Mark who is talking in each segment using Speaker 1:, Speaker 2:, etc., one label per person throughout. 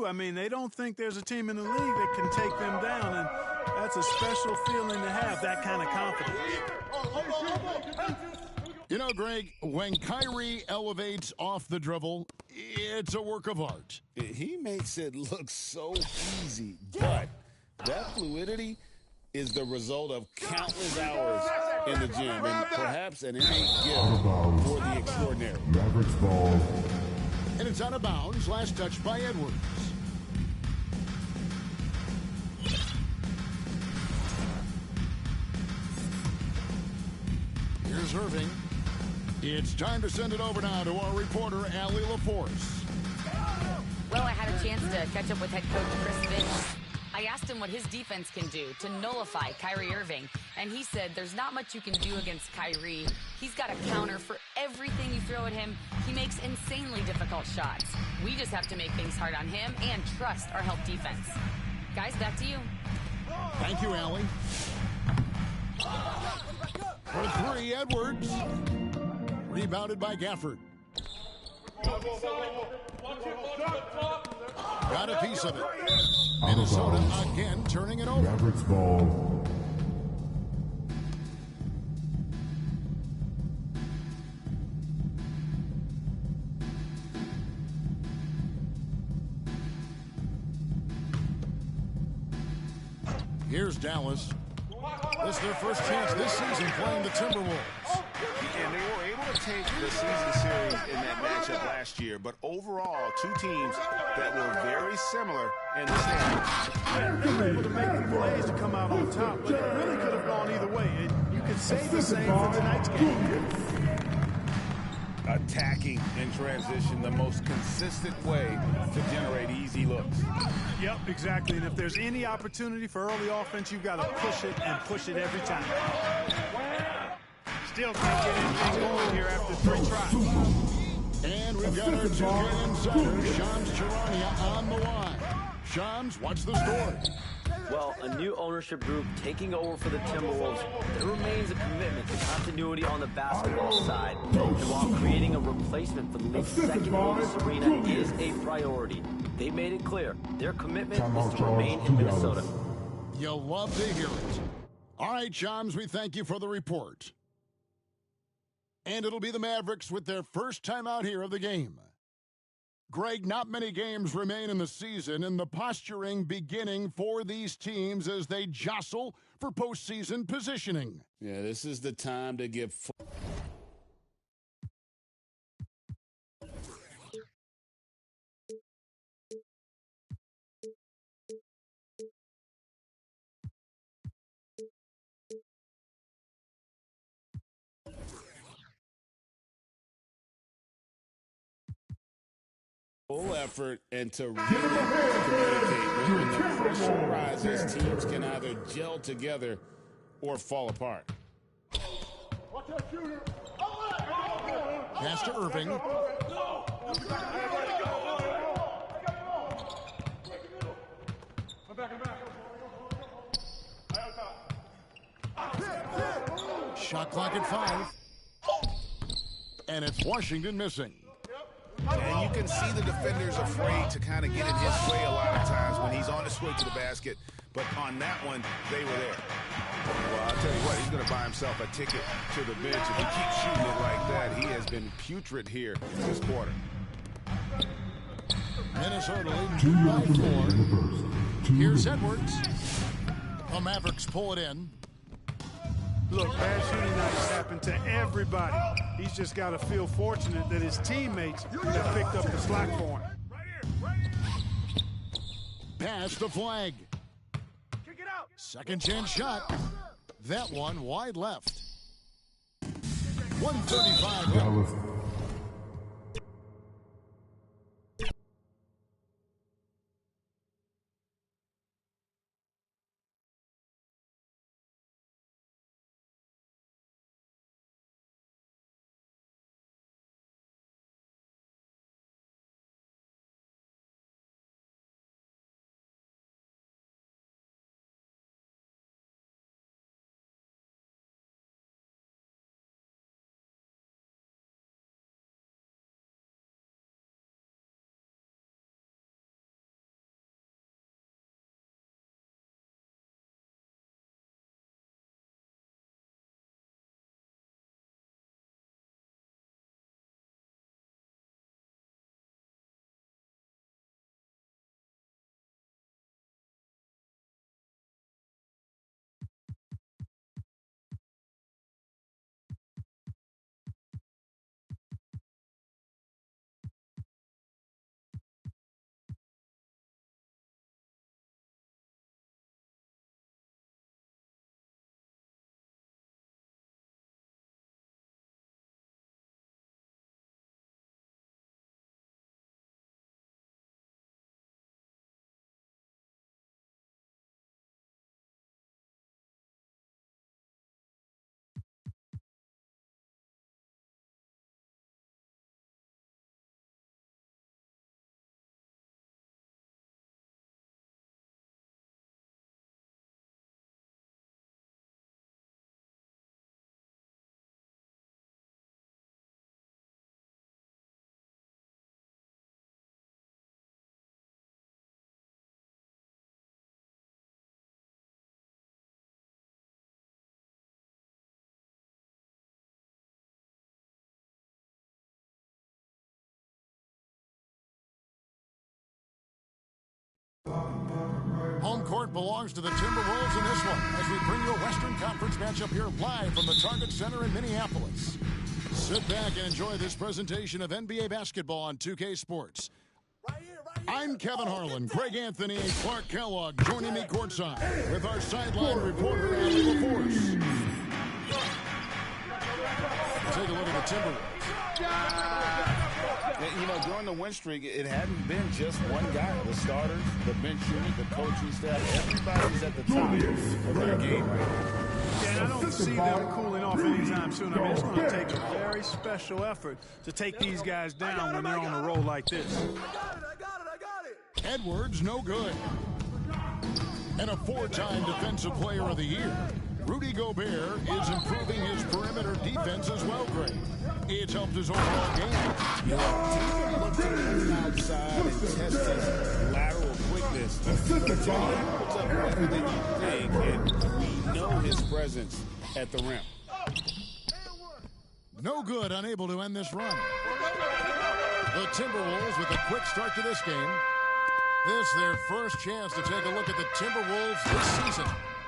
Speaker 1: I mean, they don't think there's a team in the league that can take them down, and that's a special feeling to have, that kind of confidence.
Speaker 2: You know, Greg, when Kyrie elevates off the dribble, it's a work of art.
Speaker 3: He makes it look so easy, but that fluidity is the result of countless hours in the gym and perhaps an innate gift for the extraordinary.
Speaker 4: Mavericks ball.
Speaker 2: And it's out of bounds. Last touch by Edwards. Here's Irving. It's time to send it over now to our reporter, Allie LaForce.
Speaker 5: Well, I had a chance to catch up with head coach Chris Finch. I asked him what his defense can do to nullify Kyrie Irving, and he said there's not much you can do against Kyrie. He's got a counter for everything you throw at him. He makes insanely difficult shots. We just have to make things hard on him and trust our help defense. Guys, back to you.
Speaker 2: Thank you, Allie. For three, Edwards. Rebounded by Gafford. Got a piece of it. Minnesota again turning it over.
Speaker 4: Mavericks ball.
Speaker 2: Here's Dallas. This is their first chance this season playing the Timberwolves.
Speaker 3: And they were able to take the season series in that matchup last year, but overall, two teams that were very similar in the standings.
Speaker 1: They were able to make the plays to come out on top, but it really could have gone either way. And you could say the same for tonight's game.
Speaker 3: Attacking in transition, the most consistent way to generate easy looks.
Speaker 1: Yep, exactly. And if there's any opportunity for early offense, you've got to push it and push it every time. Still can't get anything going here after 3 tries.
Speaker 2: And we've got our 2K insider, Shams Charania, on the line. Shams, what's the story?
Speaker 6: Well, a new ownership group taking over for the Timberwolves, there remains a commitment to continuity on the basketball side. And while creating a replacement for the league's second oldest arena is a priority, they made it clear their commitment is to remain in Minnesota.
Speaker 2: You'll love to hear it. All right, Shams, we thank you for the report. And it'll be the Mavericks with their first time out here of the game. Greg, not many games remain in the season, and the posturing beginning for these teams as they jostle for postseason positioning.
Speaker 3: Yeah, this is the time to give full effort and to really communicate. When the pressure rises, teams can either gel together or fall apart.
Speaker 2: Pass to Irving. Shot clock at 5. And it's Washington missing.
Speaker 3: And you can see the defenders afraid to kind of get in his way a lot of times when he's on his way to the basket. But on that one, they were there. Well, I'll tell you what, he's going to buy himself a ticket to the bench. If he keeps shooting it like that, he has been putrid here this quarter.
Speaker 2: Minnesota leading 2-4. Here's Edwards. The Mavericks pull it in.
Speaker 1: Look, bad shooting nights happen to everybody. He's just got to feel fortunate that his teammates have picked up the slack for him.
Speaker 2: Pass the flag.
Speaker 1: Kick it out.
Speaker 2: Second chance shot. That one wide left. 135.
Speaker 4: Dallas
Speaker 2: Home court belongs to the Timberwolves in this one as we bring you a Western Conference matchup here live from the Target Center in Minneapolis. Sit back and enjoy this presentation of NBA basketball on 2K Sports. I'm Kevin Harlan, Greg Anthony, and Clark Kellogg joining me courtside with our sideline reporter, Ali LaForce. Take a look at the Timberwolves.
Speaker 3: You know, during the win streak, it hadn't been just one guy. The starters, the bench unit, the coaching staff, everybody's at the top of their game right now.
Speaker 1: Yeah, and I don't see them cooling off anytime soon. I mean, it's going to take a very special effort to take these guys down when they're on a roll like this.
Speaker 7: I got it.
Speaker 2: Edwards, no good. And a four-time Defensive Player of the Year. Rudy Gobert is improving his perimeter defense as well, Greg. It's helped his overall game.
Speaker 3: Yeah, look to the outside and test his lateral quickness. But he puts up everything you think, and we know his presence at the rim.
Speaker 2: No good, unable to end this run. The Timberwolves with a quick start to this game. This their first chance to take a look at the Timberwolves this season.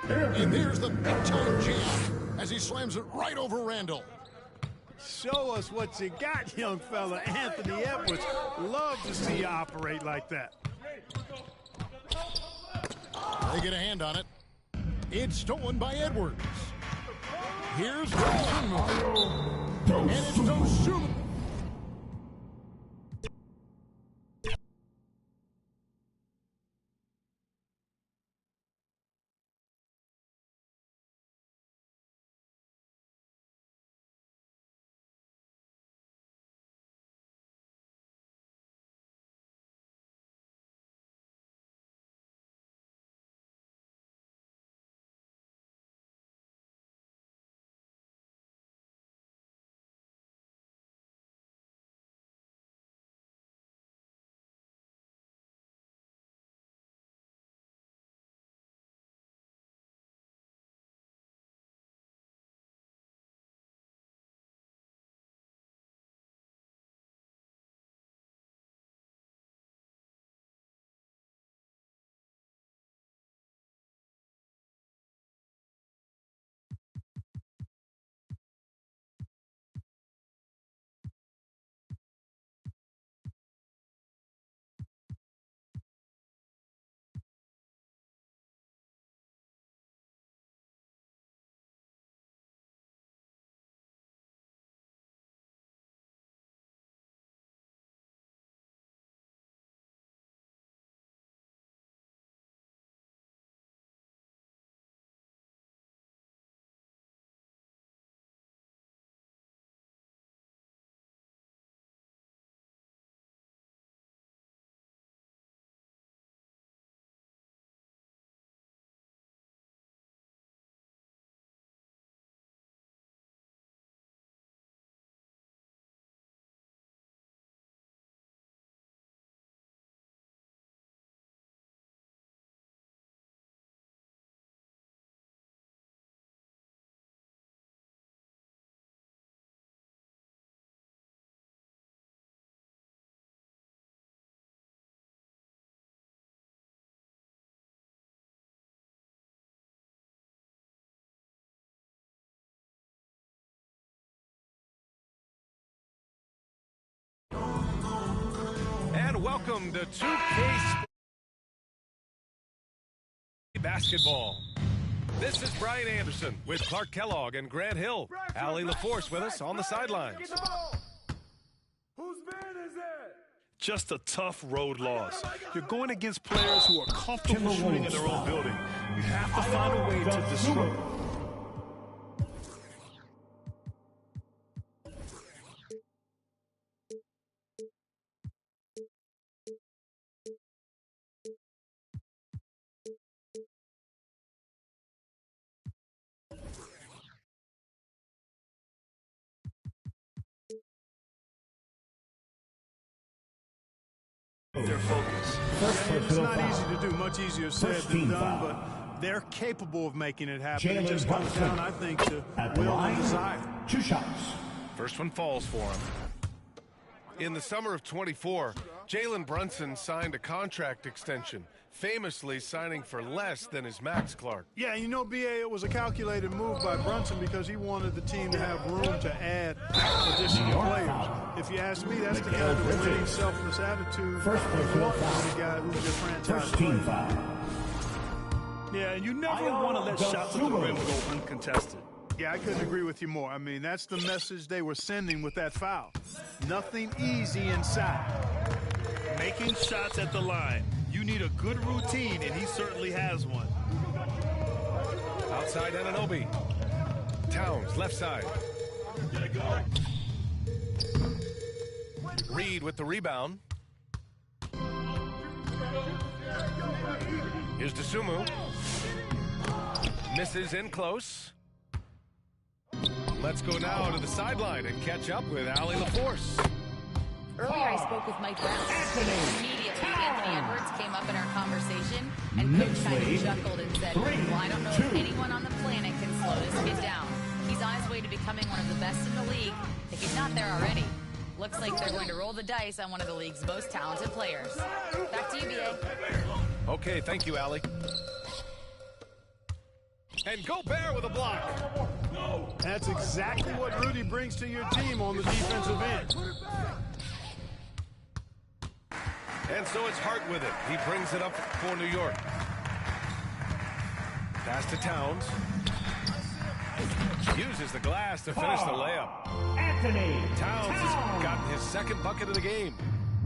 Speaker 2: And there's the big-time jam as he slams it right over Randall.
Speaker 1: Show us what you got, young fella. Anthony Edwards. Love to see you operate like that.
Speaker 2: They get a hand on it. It's stolen by Edwards. Here's Dosunmu. And it's Dosunmu.
Speaker 8: And welcome to 2K Basketball. This is Brian Anderson with Clark Kellogg and Grant Hill. Ali LaForce with us on the sidelines.
Speaker 7: Whose man is that?
Speaker 8: Just a tough road loss. You're going against players who are comfortable shooting in their own building. You have to find a way to disrupt. Their focus.
Speaker 1: It's not easy to do, much easier said than done, but they're capable of making it happen. It just comes down, I think, to will and desire.
Speaker 4: 2 shots.
Speaker 8: First one falls for him. In the summer of '24,
Speaker 9: Jalen Brunson signed a contract extension, famously signing for less than his max, Clark.
Speaker 1: Yeah, you know, BA, it was a calculated move by Brunson because he wanted the team to have room to add additional players. If you ask me, that's the kind of winning, selfless attitude
Speaker 10: First
Speaker 1: you want from the guy who's your franchise
Speaker 10: First team
Speaker 1: player.
Speaker 10: foul.
Speaker 8: Yeah, you never want to let shots at the rim go uncontested.
Speaker 1: Yeah, I couldn't agree with you more. I mean, that's the message they were sending with that foul. Nothing easy inside.
Speaker 8: Making shots at the line. You need a good routine, and he certainly has one.
Speaker 9: Outside Anunoby. Towns, left side. Reed with the rebound. Here's Dosunmu. Misses in close. Let's go now to the sideline and catch up with Allie LaForce.
Speaker 5: Earlier, I spoke with Mike Brown. Immediately, Anthony Edwards came up in our conversation, and Coach kind of chuckled and said, well, I don't know if anyone on the planet can slow this kid down. He's on his way to becoming one of the best in the league, if he's not there already. Looks like they're going to roll the dice on one of the league's most talented players. Back to you, BA.
Speaker 9: Okay, thank you, Allie. And Gobert with a block.
Speaker 1: That's exactly what Rudy brings to your team on the defensive end.
Speaker 9: And so it's Hart with it. He brings it up for New York. Pass to Towns. Uses the glass to finish the layup.
Speaker 10: Anthony
Speaker 9: Towns has gotten his second bucket of the game.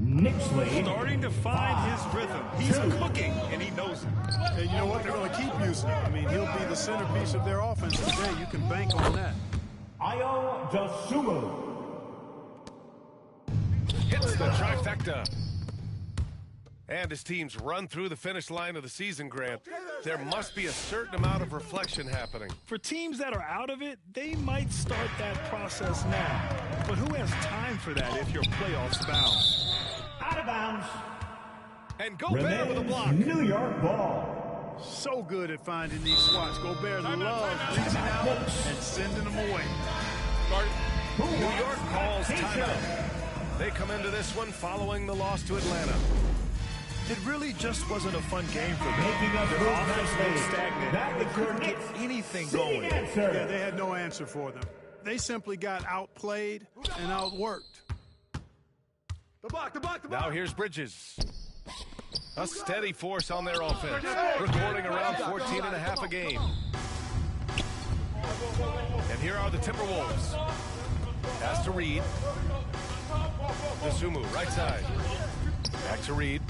Speaker 10: Nixley
Speaker 8: Starting to find his rhythm. He's cooking, and he knows it.
Speaker 1: And you know what? They're going to keep using him. I mean, he'll be the centerpiece of their offense today. You can bank on that.
Speaker 10: Ayo Dosunmu.
Speaker 9: Hits the trifecta. And his teams run through the finish line of the season, Grant. There must be a certain amount of reflection happening.
Speaker 8: For teams that are out of it, they might start that process now. But who has time for that if your playoffs bound?
Speaker 10: Out of bounds.
Speaker 9: And Gobert with a block.
Speaker 10: New York ball.
Speaker 1: So good at finding these spots. Gobert loves reaching out and sending them away.
Speaker 9: New York calls timeout. They come into this one following the loss to Atlanta.
Speaker 8: It really just wasn't a fun game for them.
Speaker 10: Making up
Speaker 8: Their
Speaker 10: for
Speaker 8: offense
Speaker 10: nicely.
Speaker 8: looked stagnant.
Speaker 10: That
Speaker 8: They
Speaker 10: was
Speaker 8: couldn't
Speaker 10: your
Speaker 8: get
Speaker 10: Knicks.
Speaker 8: anything
Speaker 10: Sitting
Speaker 8: going.
Speaker 10: answer.
Speaker 1: Yeah, they had no answer for them. They simply got outplayed and outworked.
Speaker 7: The block.
Speaker 9: Now here's Bridges. A steady force on their offense, recording around 14 and a half a game. And here are the Timberwolves. Pass to Reed. Dosunmu, right side. Back to Reed.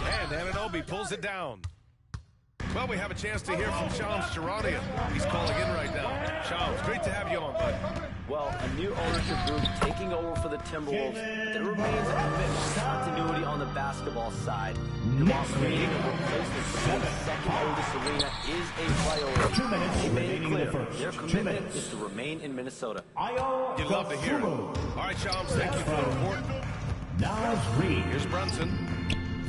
Speaker 9: And Anunoby pulls it down. Well, we have a chance to hear from sharpsh00ter43. He's calling in right now. Shams, great to have you on, bud.
Speaker 6: Well, a new ownership group taking over for the Timberwolves. There remains a commitment to continuity on the basketball side. And while creating a replacement for the second oldest arena is a priority,
Speaker 10: 2 minutes
Speaker 6: they made
Speaker 10: remaining
Speaker 6: it
Speaker 10: in the
Speaker 6: clear
Speaker 10: first.
Speaker 6: their
Speaker 10: 2
Speaker 6: commitment
Speaker 10: minutes.
Speaker 6: is to remain in Minnesota.
Speaker 10: Ayo
Speaker 9: You'd love to hear it.
Speaker 10: Dosunmu.
Speaker 9: All right, Shams, thank you for the report.
Speaker 10: Now it's Reed.
Speaker 9: Here's Brunson,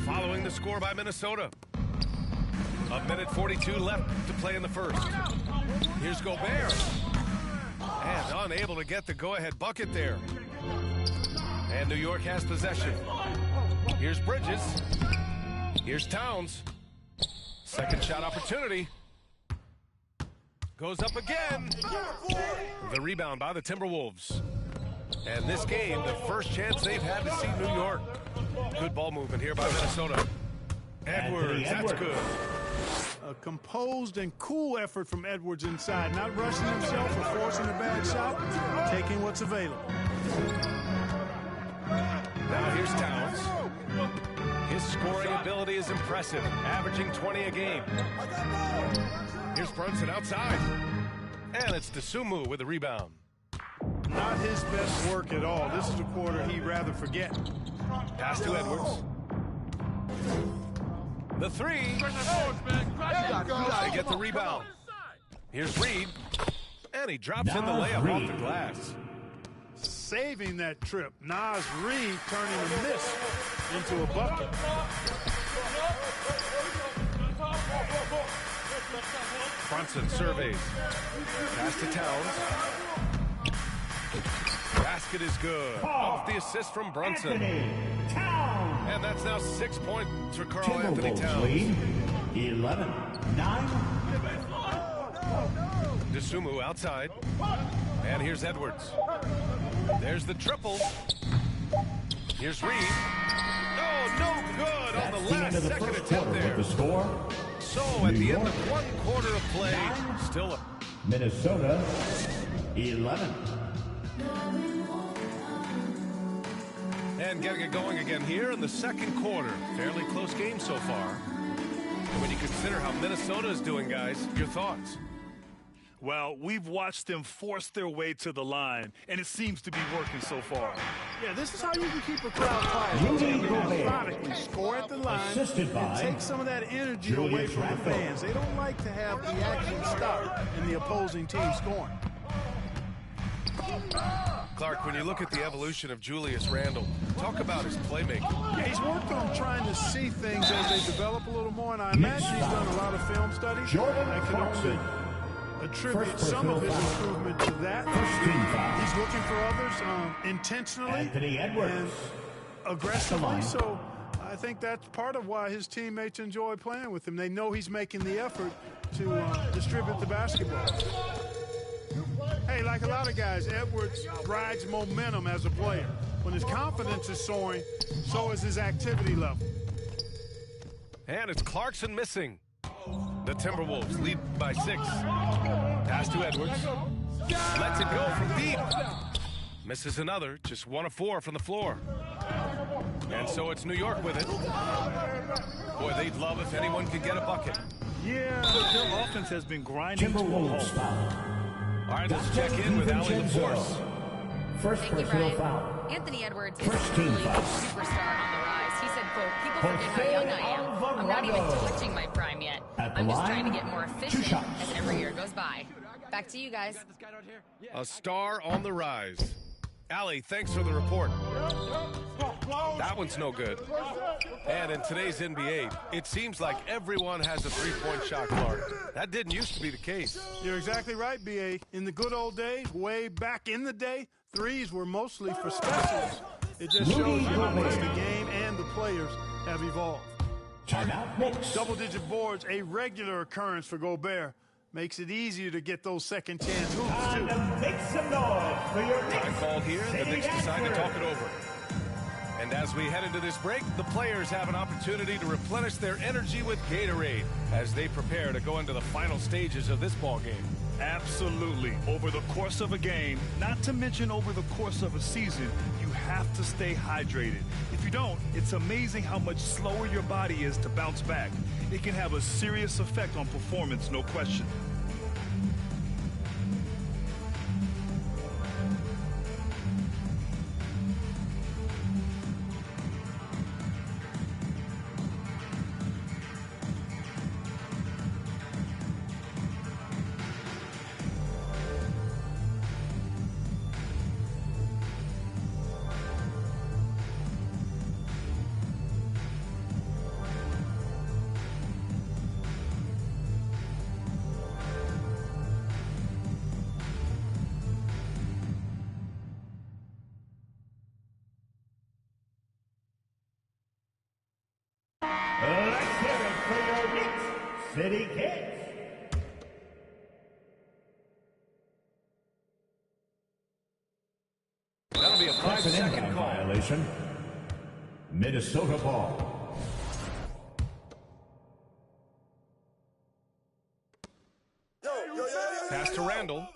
Speaker 9: following the score by Minnesota. A minute 42 left to play in the first. Here's Gobert. And unable to get the go-ahead bucket there. And New York has possession. Here's Bridges. Here's Towns. Second shot opportunity. Goes up again. The rebound by the Timberwolves. And this game, the first chance they've had to see New York. Good ball movement here by Minnesota. Edwards, that's good.
Speaker 1: A composed and cool effort from Edwards inside, not rushing himself or forcing a bad shot, taking what's available.
Speaker 9: Now here's Towns. His scoring ability is impressive, averaging 20 a game. Here's Brunson outside. And it's Dosunmu with the rebound.
Speaker 1: Not his best work at all. This is a quarter he'd rather forget.
Speaker 9: Pass to Edwards. The three. They get the rebound. Here's Reed. And he drops in the layup off the glass.
Speaker 1: Saving that trip. Nas Reed turning a miss into a bucket.
Speaker 9: Brunson surveys. Pass to Towns. basket is good. Off the assist from Brunson. And that's now 6 points for Karl Anthony Towns.
Speaker 10: Lead 11-9.
Speaker 9: DeSumo outside. And here's Edwards. There's the triple. Here's Reed. Oh, no good on the last second attempt there.
Speaker 10: The score.
Speaker 9: So at the end of 1 quarter of play, still up.
Speaker 10: Minnesota 11.
Speaker 9: And getting it going again here in the second quarter. Fairly close game so far. And when you consider how Minnesota is doing, guys, your thoughts?
Speaker 8: Well, we've watched them force their way to the line, and it seems to be working so far.
Speaker 1: Yeah, this is how you can keep a crowd quiet. You can methodically score at the line and take some of that energy away from the fans. They don't like to have the action stop in the opposing team scoring.
Speaker 9: Clark, when you look at the evolution of Julius Randle, talk about his playmaking.
Speaker 1: Yeah, he's worked on trying to see things as they develop a little more, and I imagine he's done a lot of film studies. I can only attribute some of his improvement to that. He's looking for others intentionally and aggressively, so I think that's part of why his teammates enjoy playing with him. They know he's making the effort to distribute the basketball. Hey, like a lot of guys, Edwards rides momentum as a player. When his confidence is soaring, so is his activity level.
Speaker 9: And it's Clarkson missing. The Timberwolves lead by 6. Pass to Edwards. Lets it go from deep. Misses another. Just 1 of 4 from the floor. And so it's New York with it. Boy, they'd love if anyone could get a bucket.
Speaker 8: Yeah, their offense has been grinding to a halt.
Speaker 9: All right, let's check in with Allie LaForce.
Speaker 10: First personal foul.
Speaker 5: Anthony Edwards is a really good superstar on the rise. He said, quote, people forget how young I am. I'm not even touching my prime yet. I'm just trying to get more efficient as every year goes by. Back to you guys.
Speaker 9: A star on the rise. Allie, thanks for the report. That one's no good. And in today's NBA, it seems like everyone has a three-point shot, Clark. That didn't used to be the case.
Speaker 1: You're exactly right, B.A. In the good old days, way back in the day, threes were mostly for specials. It just shows you how much the game and the players have evolved. Double-digit boards, a regular occurrence for Gobert. Makes it easier to get those second chance hoops, too.
Speaker 10: Make some noise for your
Speaker 9: Time call here. The Knicks decide to talk it over. And as we head into this break, the players have an opportunity to replenish their energy with Gatorade as they prepare to go into the final stages of this ball game.
Speaker 8: Absolutely. Over the course of a game, not to mention over the course of a season, you have to stay hydrated. If you don't, it's amazing how much slower your body is to bounce back. It can have a serious effect on performance, no question.
Speaker 10: Let's hear it for your Knicks City Kids.
Speaker 9: That'll be a 5-second call.
Speaker 10: Violation. Minnesota ball.
Speaker 9: Pass to Randle.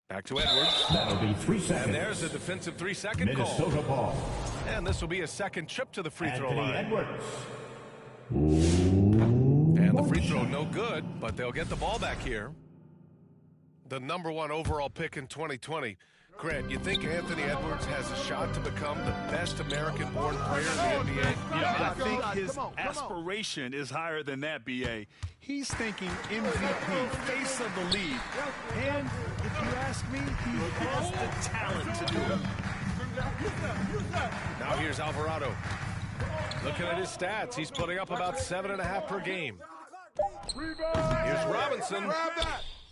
Speaker 9: Back to Edwards.
Speaker 10: That'll be 3 seconds.
Speaker 9: And there's a defensive 3-second call.
Speaker 10: Minnesota ball.
Speaker 9: And this will be a second trip to the free throw line.
Speaker 10: Edwards.
Speaker 9: And the free throw no good, but they'll get the ball back here. The #1 overall pick in 2020. Grant, you think Anthony Edwards has a shot to become the best American-born player in the NBA?
Speaker 8: Yeah, I think his aspiration is higher than that, B.A. He's thinking MVP, face of the league. And if you ask me, he has the talent to do it.
Speaker 9: Now here's Alvarado. Looking at his stats, he's putting up about 7.5 per game. Here's Robinson.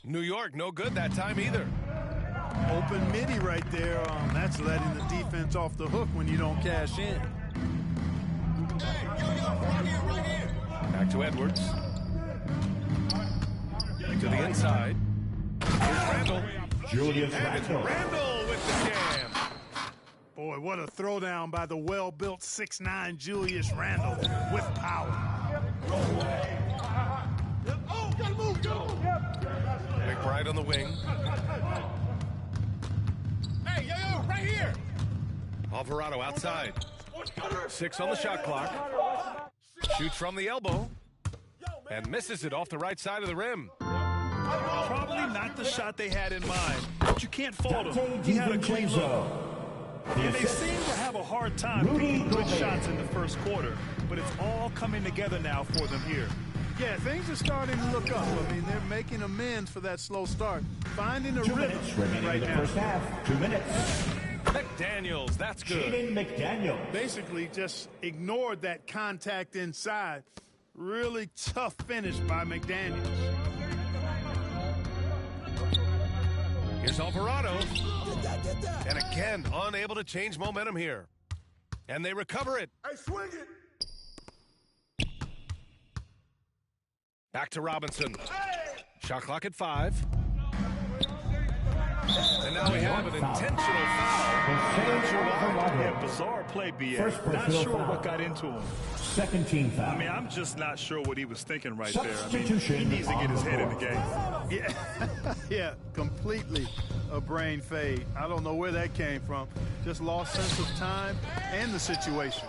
Speaker 9: New York, no good that time either.
Speaker 1: Open midi right there. That's letting the defense off the hook when you don't cash in.
Speaker 9: Back to Edwards. To the inside. Here's Randall.
Speaker 10: Julius
Speaker 9: And it's
Speaker 10: Randle.
Speaker 9: Randall with the jam.
Speaker 1: Boy, what a throwdown by the well-built 6'9" Julius Randle with power.
Speaker 9: McBride on the wing.
Speaker 3: Hey, yo, right here.
Speaker 9: Alvarado outside. 6 on the shot clock. Shoots from the elbow. And misses it off the right side of the rim.
Speaker 8: Probably not the shot they had in mind, but you can't fault him. He had a clean look. And they seem to have a hard time picking good shots in the first quarter, but it's all coming together now for them here.
Speaker 1: Yeah, things are starting to look up. I mean, they're making amends for that slow start. Finding a
Speaker 10: 2
Speaker 1: rhythm
Speaker 10: minutes remaining
Speaker 1: right
Speaker 10: in the
Speaker 1: now.
Speaker 10: first half. 2 minutes.
Speaker 9: McDaniels, that's good.
Speaker 10: Jaden McDaniels.
Speaker 1: Basically just ignored that contact inside. Really tough finish by McDaniels.
Speaker 9: Here's Alvarado. And again, unable to change momentum here. And they recover it.
Speaker 7: Hey, swing it.
Speaker 9: Back to Robinson. Shot clock at 5. And now we have an intentional foul.
Speaker 8: Not sure why. Yeah, bizarre play, BA.
Speaker 10: First
Speaker 8: Not
Speaker 10: personal
Speaker 8: sure
Speaker 10: foul.
Speaker 8: what got into him.
Speaker 10: Second team foul.
Speaker 8: I mean, I'm just not sure what he was thinking right there. I mean,
Speaker 10: Substitution
Speaker 8: he needs to get his
Speaker 10: on the
Speaker 8: head in the
Speaker 10: court.
Speaker 8: game.
Speaker 1: Yeah, yeah, completely a brain fade. I don't know where that came from. Just lost sense of time and the situation.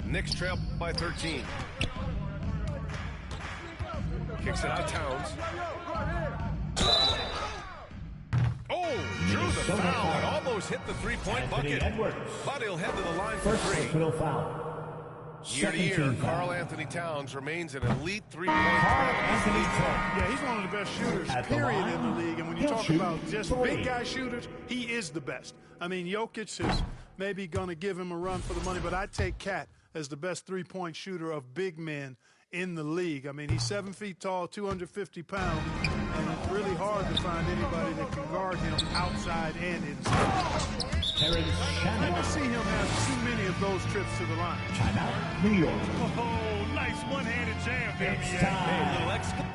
Speaker 9: Knicks trail by 13. Kicks it out of Towns. Oh, drew the foul and almost hit the three-point bucket.
Speaker 10: Edwards.
Speaker 9: But he'll head to the line for
Speaker 10: First
Speaker 9: 3.
Speaker 10: personal foul.
Speaker 9: Year to
Speaker 10: Second
Speaker 9: year,
Speaker 10: team foul.
Speaker 9: Karl Anthony Towns remains an elite three-point
Speaker 10: Karl
Speaker 9: threat.
Speaker 10: Anthony Towns.
Speaker 1: Yeah, he's one of the best shooters,
Speaker 10: At the
Speaker 1: period,
Speaker 10: line,
Speaker 1: in the league. And when you
Speaker 10: he'll
Speaker 1: talk
Speaker 10: shoot
Speaker 1: about just
Speaker 10: 3.
Speaker 1: big guy shooters, he is the best. I mean, Jokic is maybe going to give him a run for the money, but I take Cat as the best three-point shooter of big men in the league. I mean, he's 7 feet tall, 250 pounds, and it's really hard to find anybody that can guard him outside and inside.
Speaker 10: Terrence
Speaker 1: I
Speaker 10: Shannon.
Speaker 1: don't see him have too many of those trips to the line.
Speaker 10: Timeout, New York.
Speaker 8: Oh, nice one-handed jam, baby.
Speaker 10: It's time.
Speaker 8: Hey, little extra.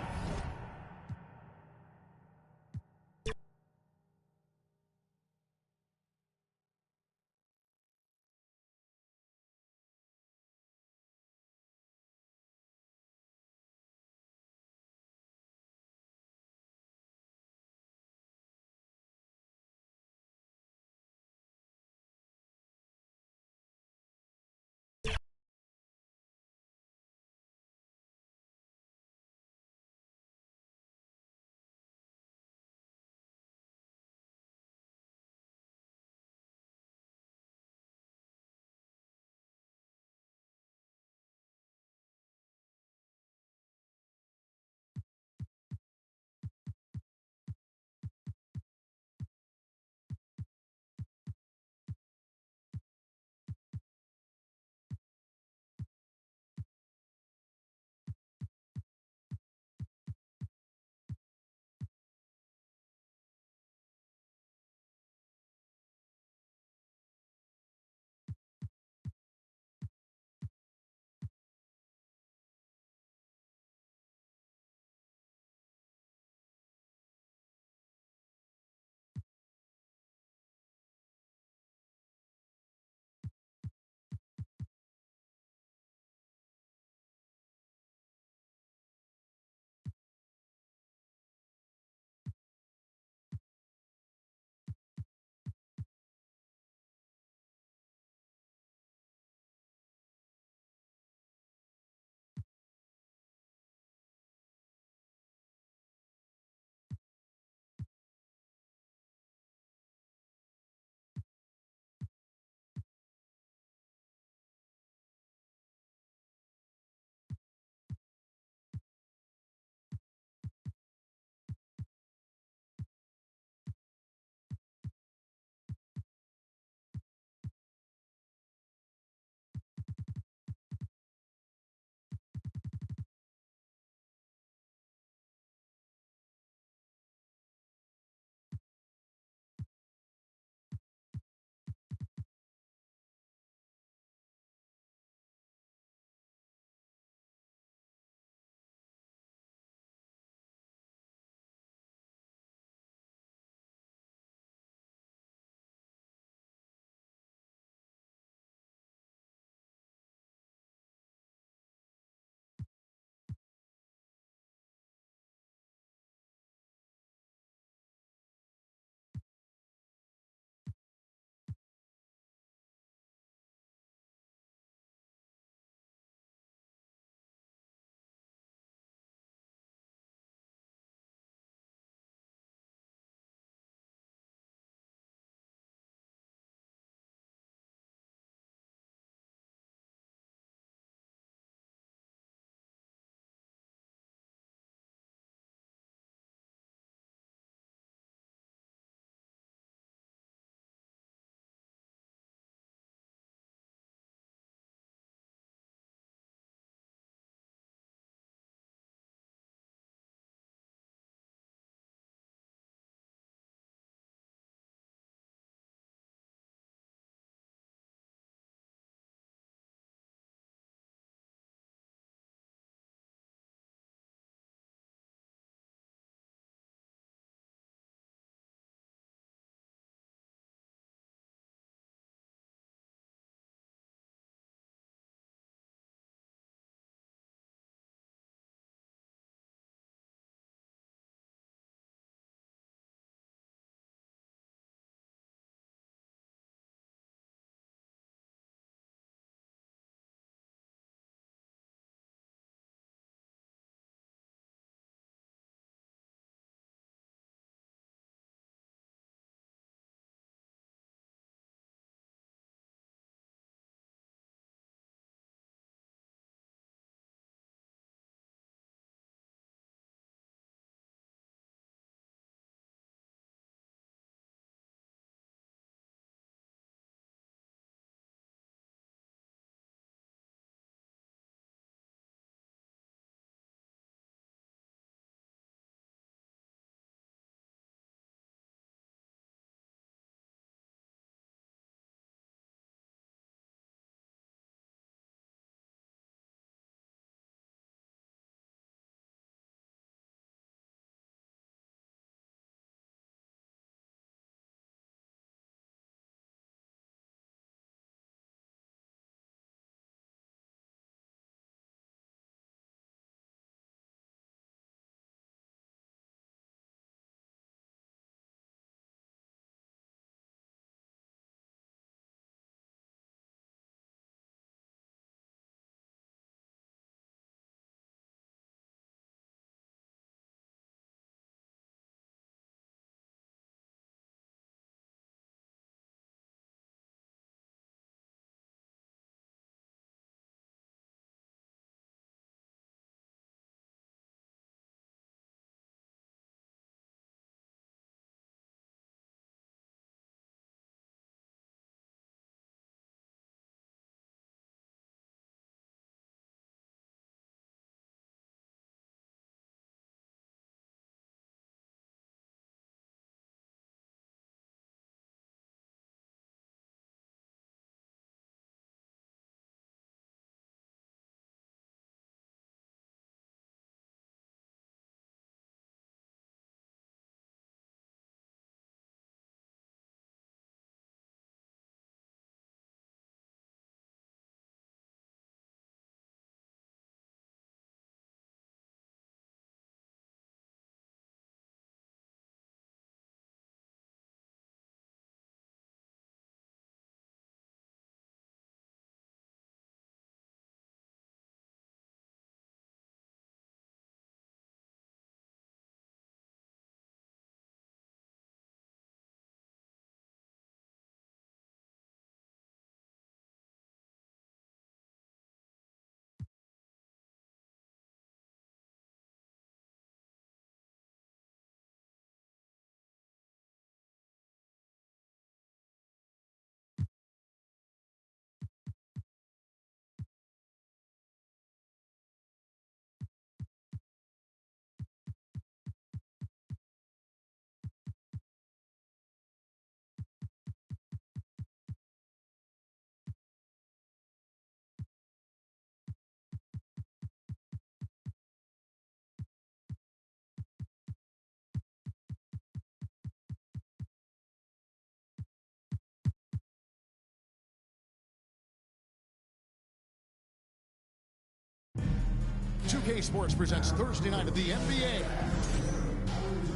Speaker 2: 2K Sports presents Thursday night of the NBA.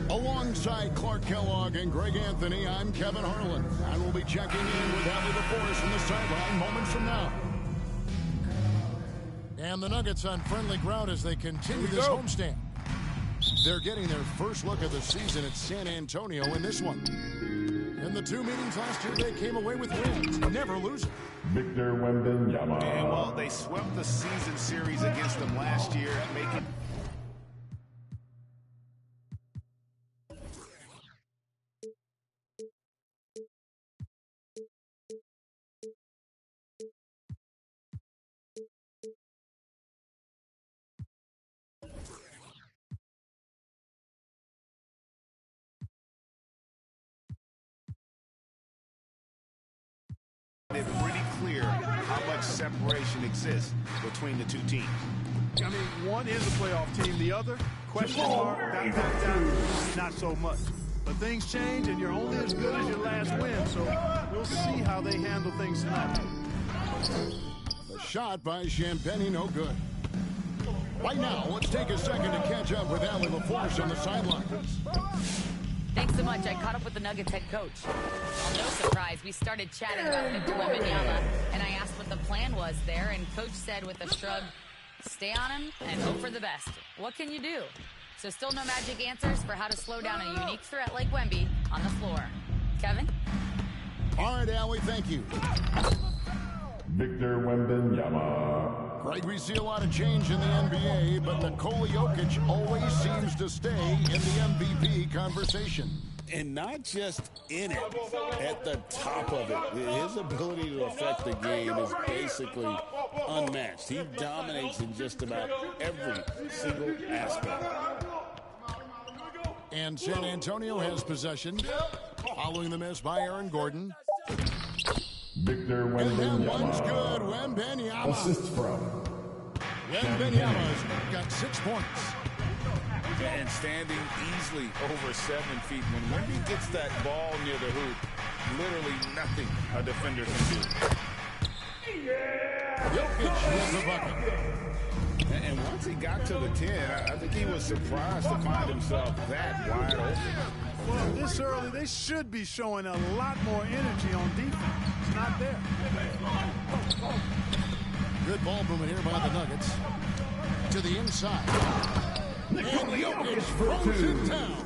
Speaker 2: Alongside Clark Kellogg and Greg Anthony, I'm Kevin Harlan, and we'll be checking in with Allie LaForce from the sideline moments from now. And the Nuggets on friendly ground as they continue this homestand. They're getting their first look of the season at San Antonio in this one. In the two meetings last year, they came away with wins, never losing.
Speaker 4: Victor Wembanyama.
Speaker 3: And well, they swept the season series against them last year, making... It's pretty clear how much separation exists between the two teams.
Speaker 1: I mean, one is a playoff team, the other, question mark, not so much. But things change, and you're only as good as your last win, so we'll see how they handle things tonight.
Speaker 2: The shot by Champagny, no good. Right now, let's take a second to catch up with Allie LaForce on the sidelines.
Speaker 5: Thanks so much. I caught up with the Nuggets head coach. No surprise, we started chatting about Victor Wembanyama, and I asked what the plan was there, and Coach said with a shrug, stay on him and hope for the best. What can you do? So still no magic answers for how to slow down a unique threat like Wemby on the floor. Kevin?
Speaker 2: All right, Allie, thank you.
Speaker 4: Victor Wembanyama.
Speaker 2: Greg, we see a lot of change in the NBA, but Nikola Jokic always seems to stay in the MVP conversation.
Speaker 3: And not just in it, at the top of it. His ability to affect the game is basically unmatched. He dominates in just about every single aspect.
Speaker 2: And San Antonio has possession, following the miss by Aaron Gordon.
Speaker 4: Victor
Speaker 2: And that one's
Speaker 4: Wembanyama.
Speaker 2: good. Wembanyama.
Speaker 4: Assist from
Speaker 2: Wembanyama's got 6 points.
Speaker 3: And standing easily over 7 feet. When Wemby gets that ball near the hoop, literally nothing a defender can do.
Speaker 2: Jokic with the bucket.
Speaker 3: And once he got to the 10, I think he was surprised to find himself that wide open.
Speaker 1: Well, this early, they should be showing a lot more energy on defense. It's not there.
Speaker 2: Good ball movement here by the Nuggets. To the inside. And Jokic throws it down.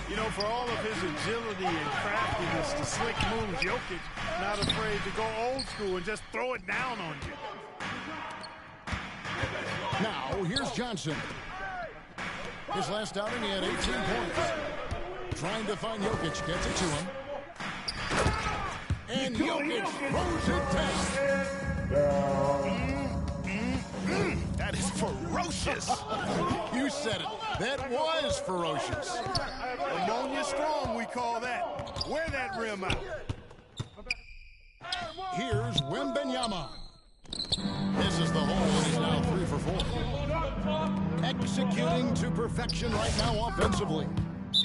Speaker 1: You know, for all of his agility and craftiness, the slick moves, Jokic not afraid to go old school and just throw it down on you.
Speaker 2: Now, here's Johnson. His last outing, he had 18 points. Trying to find Jokic, gets it to him. And Jokic throws it down.
Speaker 3: That is ferocious.
Speaker 2: You said it. That was ferocious.
Speaker 1: Ammonia strong, we call that. Wear that rim out.
Speaker 2: Here's Wembanyama. This is the hole, and he's now 3 for 4. Executing to perfection right now offensively.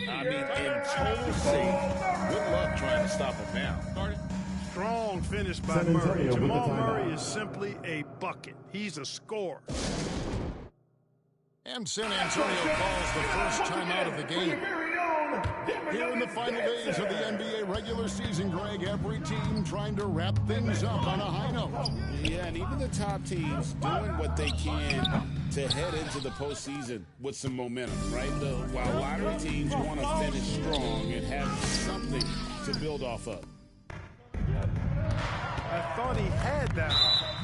Speaker 3: I mean, in total safe. Good luck trying to stop him now.
Speaker 1: Strong finish by
Speaker 4: San Antonio
Speaker 1: Murray.
Speaker 4: with the
Speaker 1: Jamal
Speaker 4: timeout.
Speaker 1: Murray is simply a bucket. He's a scorer.
Speaker 2: And San Antonio calls the first time out of the game. Here in the final days of the NBA regular season, Greg, every team trying to wrap things up on a high note.
Speaker 3: Yeah, and even the top teams doing what they can to head into the postseason with some momentum, right? While lottery teams want to finish strong and have something to build off of.
Speaker 1: I thought he had that.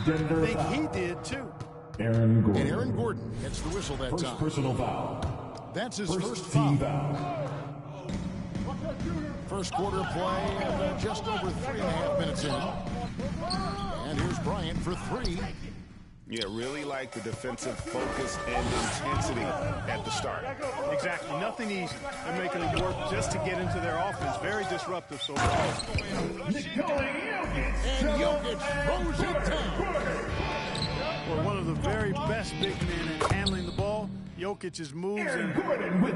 Speaker 4: Denver
Speaker 1: I think
Speaker 4: foul.
Speaker 1: he did too.
Speaker 4: Aaron Gordon.
Speaker 2: And Aaron Gordon gets the whistle that
Speaker 4: First
Speaker 2: time.
Speaker 4: personal foul.
Speaker 2: That's his first
Speaker 4: team
Speaker 2: foul.
Speaker 4: foul.
Speaker 2: First quarter play and just over 3.5 minutes in. And here's Bryant for 3.
Speaker 3: Yeah, really like the defensive focus and intensity at the start.
Speaker 1: Exactly. Nothing easy. They're making it work just to get into their offense. Very disruptive so far.
Speaker 2: And Jokic throws it down.
Speaker 1: Well, one of the very best big men in handling the ball. Jokic's moves and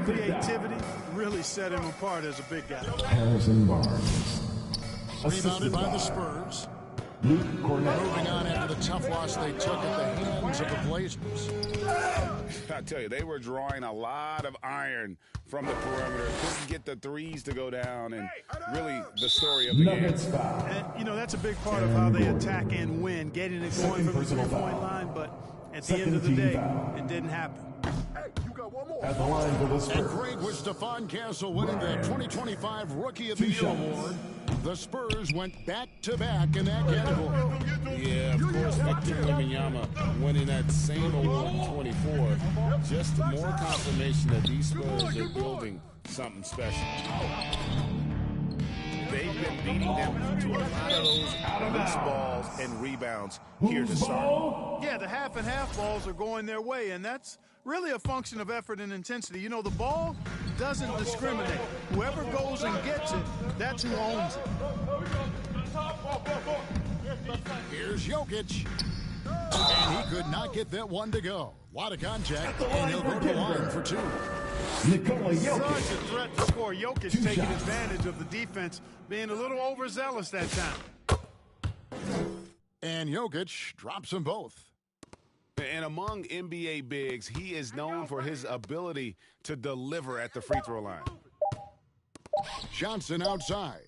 Speaker 1: creativity really set him apart as a big guy.
Speaker 4: Harrison Barnes.
Speaker 2: Rebounded by the Spurs. Moving on after the tough loss they took at the hands of the Blazers.
Speaker 3: I tell you, they were drawing a lot of iron from the perimeter. Couldn't get the threes to go down, and really the story of the game.
Speaker 1: And, you know, that's a big part of how they attack and win, getting it going from the three-point line, but at the end of the day, it didn't happen.
Speaker 4: At the line for the
Speaker 2: And
Speaker 4: Spurs.
Speaker 2: Greg, with Stephon Castle winning the 2025 Rookie of the Year award, the Spurs went back-to-back in that category.
Speaker 3: Yeah, of course, Victor Wembanyama winning that same award in 24. Just more confirmation that these Spurs are building something special. They've been beating them to a lot of those loose balls and rebounds here to start.
Speaker 1: Yeah, the half and half balls are going their way, and that's really a function of effort and intensity. You know, the ball doesn't discriminate. Whoever goes and gets it, that's who owns it.
Speaker 2: Here's Jokic. And he could not get that one to go. A lot of contact, and he'll go to the line for two.
Speaker 4: Nikola
Speaker 1: Such a
Speaker 4: Jokic.
Speaker 1: threat to score. Jokic taking advantage of the defense, being a little overzealous that time.
Speaker 2: And Jokic drops them both.
Speaker 3: And among NBA bigs, he is known for his ability to deliver at the free throw line.
Speaker 2: Johnson outside.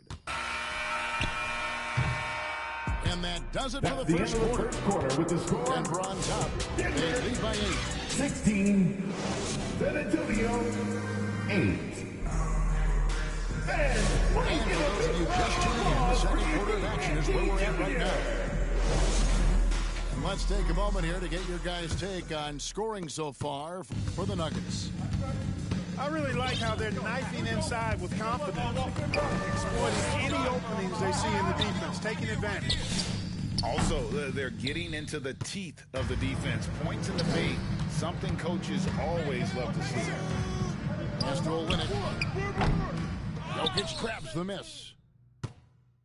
Speaker 2: And that does it for
Speaker 4: That's
Speaker 2: the
Speaker 4: the end
Speaker 2: first
Speaker 4: of the
Speaker 2: quarter.
Speaker 4: first quarter with the score.
Speaker 2: Denver on top. They lead by 8.
Speaker 4: 16. San Antonio 8.
Speaker 2: And for those of you just tuning in, the second quarter of action is where we're at right now. And let's take a moment here to get your guys' take on scoring so far for the Nuggets.
Speaker 1: I really like how they're knifing inside with confidence, exploiting any openings they see in the defense, taking advantage.
Speaker 3: Also, they're getting into the teeth of the defense. Points in the paint, something coaches always love to see.
Speaker 2: Castro will win it. Jokic grabs the miss.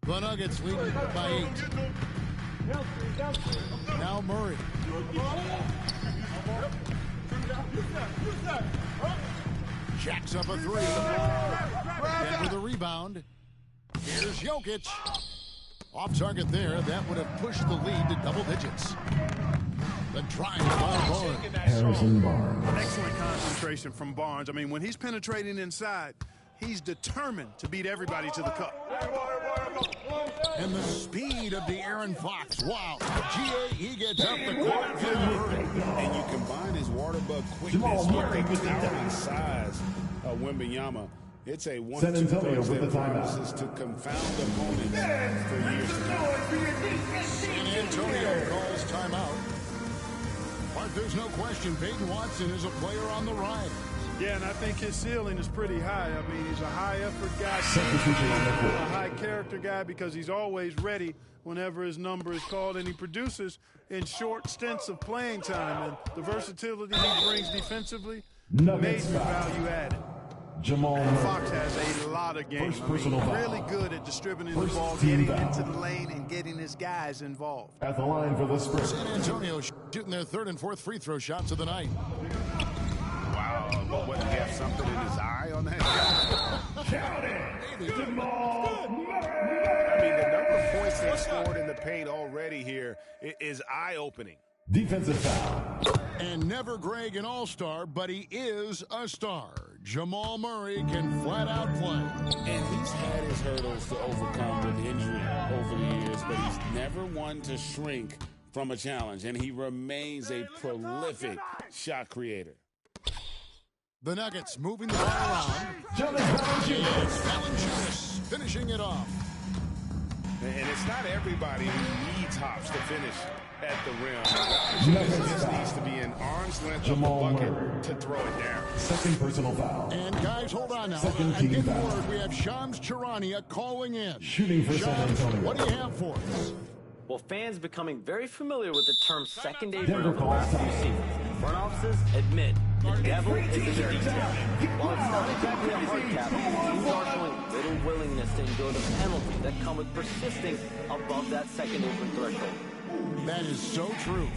Speaker 2: The Nuggets lead by 8. Now Murray. Jacks up a 3. Denver the rebound. Here's Jokic. Off target there. That would have pushed the lead to double digits. The drive by Barnes.
Speaker 4: Harrison Barnes.
Speaker 1: Excellent concentration from Barnes. I mean, when he's penetrating inside, he's determined to beat everybody to the cup.
Speaker 2: And the speed of De'Aaron Fox. Wow. GA, he gets up the court.
Speaker 3: And you combine his water bug quickness with the power and size of Wembanyama. It's a 1-2
Speaker 4: San Antonio
Speaker 3: punch
Speaker 4: with
Speaker 3: that
Speaker 4: the timeout.
Speaker 3: promises to confound opponents for years to come.
Speaker 2: San Antonio calls timeout. But there's no question Peyton Watson is a player on the rise.
Speaker 1: Yeah, and I think his ceiling is pretty high. I mean, he's a high-effort guy,
Speaker 4: Substitution on the
Speaker 1: a
Speaker 4: court.
Speaker 1: high-character guy because he's always ready whenever his number is called, and he produces in short stints of playing time. And the versatility he brings defensively,
Speaker 4: Nuggets
Speaker 1: major
Speaker 4: foul.
Speaker 1: value added.
Speaker 4: Jamal
Speaker 1: And
Speaker 4: Murray.
Speaker 1: Fox has a lot of games.
Speaker 4: First personal foul.
Speaker 1: Really good at distributing
Speaker 4: First
Speaker 1: the ball,
Speaker 4: team
Speaker 1: getting
Speaker 4: foul.
Speaker 1: into the lane, and getting his guys involved.
Speaker 4: At the line for the Spurs.
Speaker 2: San Antonio shooting their 3rd and 4th free throw shots of the night.
Speaker 3: Wow, what, he have something in his eye on that guy?
Speaker 4: Shout it. Jamal Murray.
Speaker 3: I mean, the number of points they've scored in the paint already here is eye-opening.
Speaker 4: Defensive foul.
Speaker 2: And never Greg an all-star, but he is a star. Jamal Murray can flat out play.
Speaker 3: And he's had his hurdles to overcome with injury over the years, but he's never one to shrink from a challenge, and he remains a prolific shot creator.
Speaker 2: The Nuggets moving the ball around.
Speaker 4: Jonas Valanciunas.
Speaker 2: Valanciunas finishing it off.
Speaker 3: And it's not everybody who needs hops to finish at the rim. Valanciunas just needs to be an arm's length
Speaker 4: Jamal
Speaker 3: of the
Speaker 4: Murray.
Speaker 3: bucket to throw it down.
Speaker 4: Second personal foul.
Speaker 2: And guys, hold on now.
Speaker 4: Second
Speaker 2: I'm
Speaker 4: team
Speaker 2: getting
Speaker 4: foul.
Speaker 2: word we have Shams Charania calling in.
Speaker 4: Shooting for San
Speaker 2: Shams,
Speaker 4: Antonio.
Speaker 2: what do you have for us?
Speaker 6: Well, fans becoming very familiar with the term secondary
Speaker 4: Denver
Speaker 6: over the last
Speaker 4: calls
Speaker 6: few
Speaker 4: time.
Speaker 6: seasons. Front offices admit the devil is in the detail. While it's not exactly a hard cap, teams are showing little willingness to endure the penalties that come with persisting above that secondary threshold.
Speaker 2: That is so true.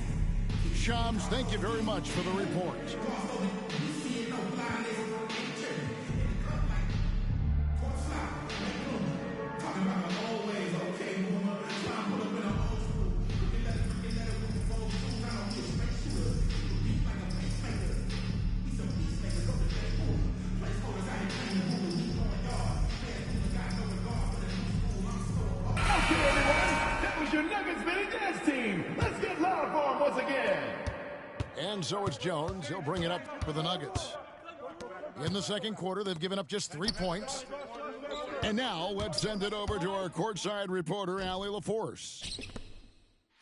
Speaker 2: Shams, thank you very much for the report.
Speaker 10: team. Let's get loud for him once again.
Speaker 2: And so it's Jones. He'll bring it up for the Nuggets. In the second quarter, they've given up just 3 points. And now, let's send it over to our courtside reporter, Allie LaForce.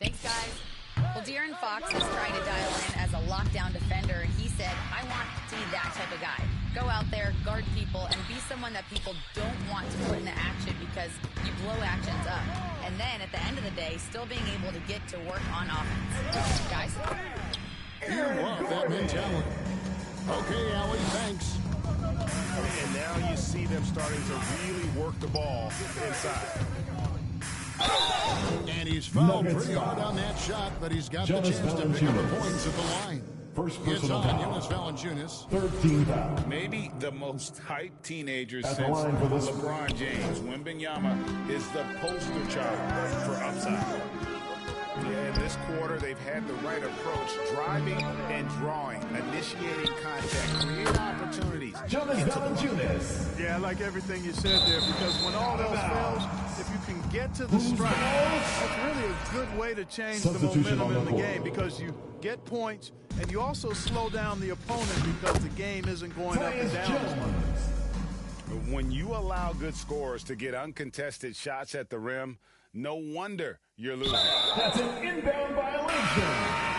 Speaker 5: Thanks, guys. Well, De'Aaron Fox is trying to dial in as a lockdown defender, and he said, I want to be that type of guy. Go out there, guard people, and be someone that people don't want to put into action because you blow actions up. And then, at the end of the day, still being able to get to work on offense. Guys?
Speaker 2: You love that mentality. Okay, Allie, thanks.
Speaker 3: And now you see them starting to really work the ball inside.
Speaker 2: And he's fouled pretty hard on that shot, but he's got the chance to pick up the points at the line.
Speaker 4: First
Speaker 2: It's
Speaker 4: personal
Speaker 2: on
Speaker 4: foul.
Speaker 2: Jonas Valanciunas.
Speaker 4: 13 foul.
Speaker 3: Maybe the most hyped teenager
Speaker 4: At the
Speaker 3: since
Speaker 4: line for this
Speaker 3: LeBron James. Wembanyama is the poster child for upside. Yeah, in this quarter, they've had the right approach, driving and drawing, initiating contact, creating opportunities.
Speaker 10: Jonas Valanciunas.
Speaker 1: Yeah, I like everything you said there, because when all else fails, if you can get to the strike, that's really a good way to change the
Speaker 4: Substitution
Speaker 1: momentum
Speaker 4: on
Speaker 1: in
Speaker 4: the
Speaker 1: the
Speaker 4: court.
Speaker 1: game, because you get points and you also slow down the opponent because the game isn't going up and
Speaker 10: Tyus
Speaker 1: down as much.
Speaker 10: Jones.
Speaker 3: When you allow good scorers to get uncontested shots at the rim, no wonder you're losing.
Speaker 10: That's an inbound violation.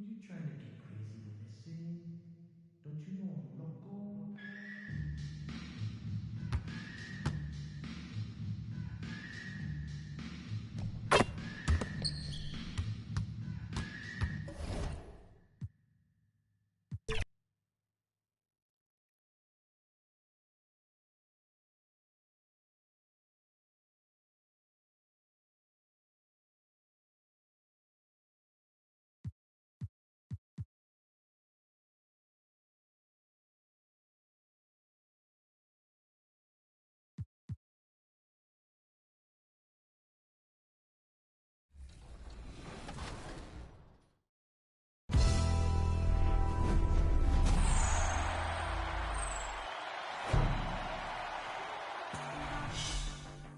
Speaker 10: Were you trying to get crazy with this singing? Don't you know I'm loco?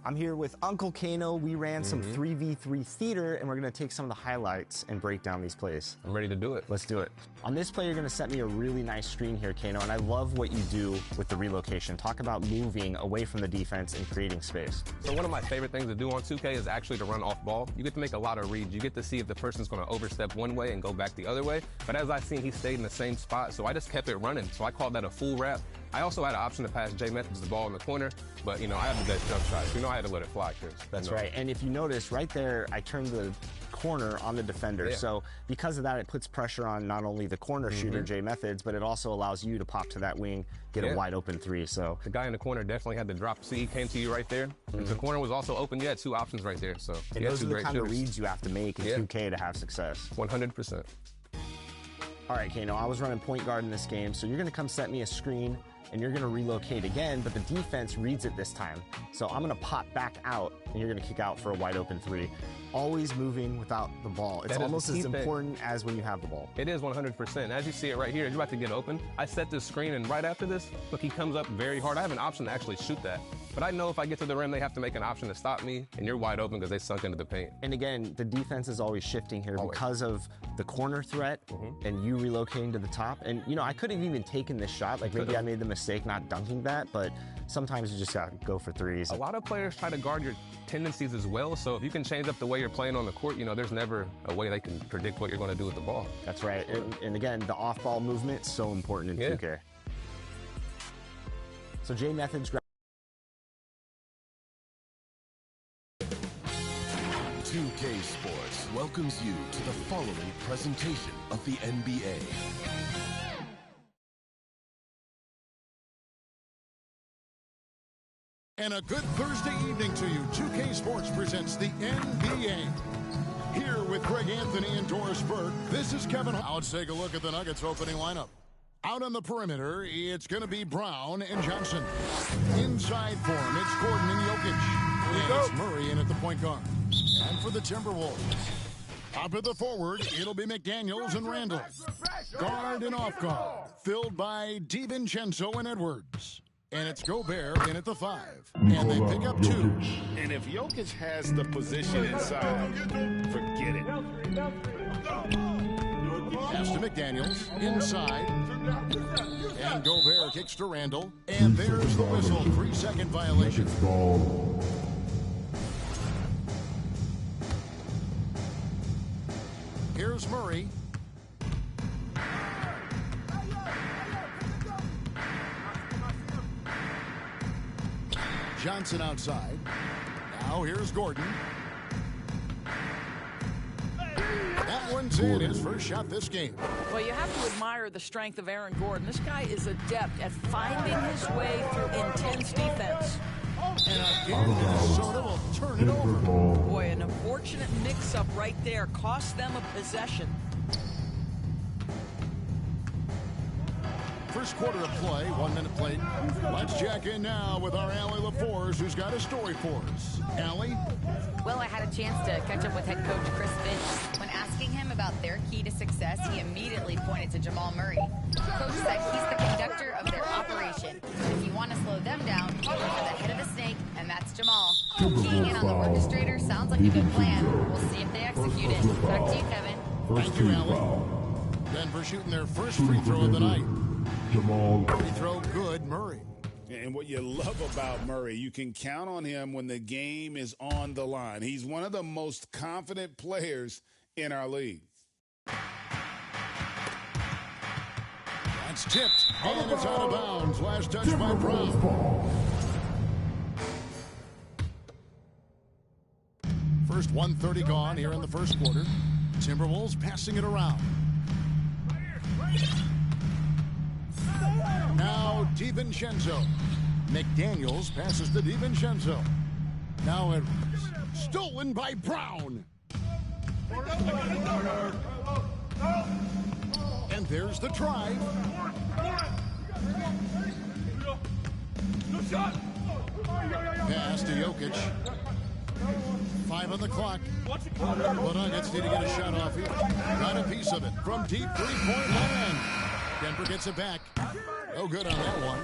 Speaker 11: I'm here with Uncle Kano. We ran some 3v3 theater, and we're going to take some of the highlights and break down these plays.
Speaker 12: I'm ready to do it.
Speaker 11: Let's do it. On this play, you're going to set me a really nice screen here, Kano, and I love what you do with the relocation. Talk about moving away from the defense and creating space.
Speaker 12: So one of my favorite things to do on 2K is actually to run off ball. You get to make a lot of reads. You get to see if the person's going to overstep one way and go back the other way. But as I've seen, he stayed in the same spot, so I just kept it running. So I called that a full wrap. I also had an option to pass J Methods the ball in the corner, but, I had the best jump shot. I had to let it fly.
Speaker 11: That's right. And if you notice, right there, I turned the corner on the defender.
Speaker 12: Yeah.
Speaker 11: So because of that, it puts pressure on not only the corner shooter, J Methods, but it also allows you to pop to that wing, get a wide open three. So
Speaker 12: the guy in the corner definitely had to drop. See, he came to you right there. If the corner was also open, you had two options right there. So
Speaker 11: and those are the kind of reads you have to make in 2K to have success.
Speaker 12: 100%.
Speaker 11: All right, Kano, I was running point guard in this game, so you're going to come set me a screen, and you're going to relocate again, but the defense reads it this time. So I'm going to pop back out, and you're going to kick out for a wide open three. Always moving without the ball. It's almost as important as when you have the ball.
Speaker 12: It is 100%. As you see it right here, you're about to get open. I set this screen, and right after this, look, he comes up very hard. I have an option to actually shoot that. But I know if I get to the rim, they have to make an option to stop me, and you're wide open because they sunk into the paint.
Speaker 11: And again, the defense is always shifting here because of the corner threat and you relocating to the top. And, I could have even taken this shot. Like, maybe I made the mistake not dunking that, but sometimes you just got to go for threes.
Speaker 12: A lot of players try to guard your tendencies as well, so if you can change up the way you're playing on the court, there's never a way they can predict what you're going to do with the ball.
Speaker 11: That's right. And again, the off-ball movement is so important in 2K. So J Methods...
Speaker 13: 2K Sports welcomes you to the following presentation of the NBA.
Speaker 2: And a good Thursday evening to you. 2K Sports presents the NBA. Here with Greg Anthony and Doris Burke, this is Kevin. Now let's take a look at the Nuggets opening lineup. Out on the perimeter, it's going to be Brown and Johnson. Inside form, it's Gordon and Jokic. And it's Murray in at the point guard. And for the Timberwolves, up at the forward, it'll be McDaniels and Randall. Guard and off guard, filled by DiVincenzo and Edwards. And it's Gobert in at the 5. And they pick up 2.
Speaker 3: And if Jokic has the position inside, forget it.
Speaker 2: Pass to McDaniels, inside. And Gobert kicks to Randall. And there's the whistle, 3-second violation. Here's Murray. Johnson outside. Now here's Gordon. That one's in, his first shot this game.
Speaker 14: Well, you have to admire the strength of Aaron Gordon. This guy is adept at finding his way through intense defense.
Speaker 2: And again, Minnesota will turn it over.
Speaker 14: Boy, an unfortunate mix-up right there cost them a possession.
Speaker 2: First quarter of play, 1 minute played. Let's check in now with our Allie LaForce, who's got a story for us. Allie?
Speaker 5: Well, I had a chance to catch up with head coach Chris Finch. When asking him about their key to success, he immediately pointed to Jamal Murray. Coach said he's the conductor of their operation. If you want to slow them down, look for the head of the snake, and that's Jamal. Keying in on the orchestrator sounds like a good plan. We'll see if they execute it. Back to you, Kevin.
Speaker 2: Thank you, Allie. Denver shooting their first free throw of the night.
Speaker 4: Jamal.
Speaker 2: Free throw good, Murray.
Speaker 3: And what you love about Murray, you can count on him when the game is on the line. He's one of the most confident players in our league.
Speaker 2: That's tipped, and it's out of bounds. Last touch by Brown. First 1:30 gone here in the first quarter. Timberwolves passing it around. Now DiVincenzo. McDaniels passes to DiVincenzo. Now Edwards. Stolen by Brown. And there's the drive. Pass to Jokic. 5 on the clock. The Nuggets need to get a shot off here. Got a piece of it from deep three-point land. Denver gets it back. No good on that one.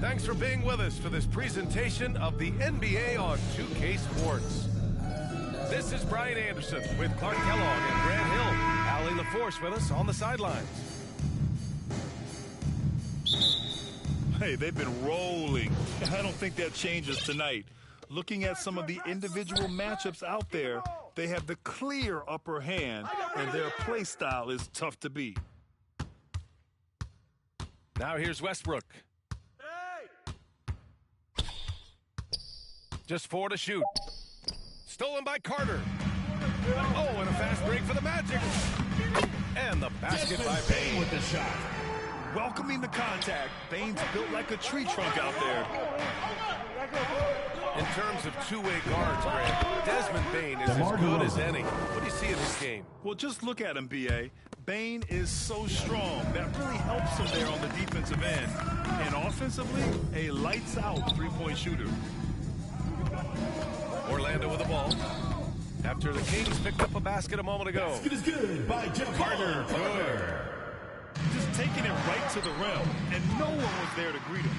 Speaker 9: Thanks for being with us for this presentation of the NBA on 2K Sports. This is Brian Anderson with Clark Kellogg and Grant Hill. Allie LaForce with us on the sidelines.
Speaker 8: Hey, they've been rolling. I don't think that changes tonight. Looking at some of the individual matchups out there, they have the clear upper hand, and their play style is tough to beat.
Speaker 9: Now here's Westbrook. Just 4 to shoot. Stolen by Carter. Oh, and a fast break for the Magic. And the basket by Bane
Speaker 10: with the shot.
Speaker 8: Welcoming the contact. Bane's built like a tree trunk out there.
Speaker 9: In terms of two-way guards, Grant, Desmond Bane is as good as any. What do you see in this game?
Speaker 8: Well, just look at him, B.A. Bane is so strong. That really helps him there on the defensive end. And offensively, a lights-out three-point shooter.
Speaker 9: Orlando with the ball. After the Kings picked up a basket a moment ago.
Speaker 10: Basket is good by
Speaker 9: Carter.
Speaker 8: Just taking it right to the rim, and no one was there to greet him.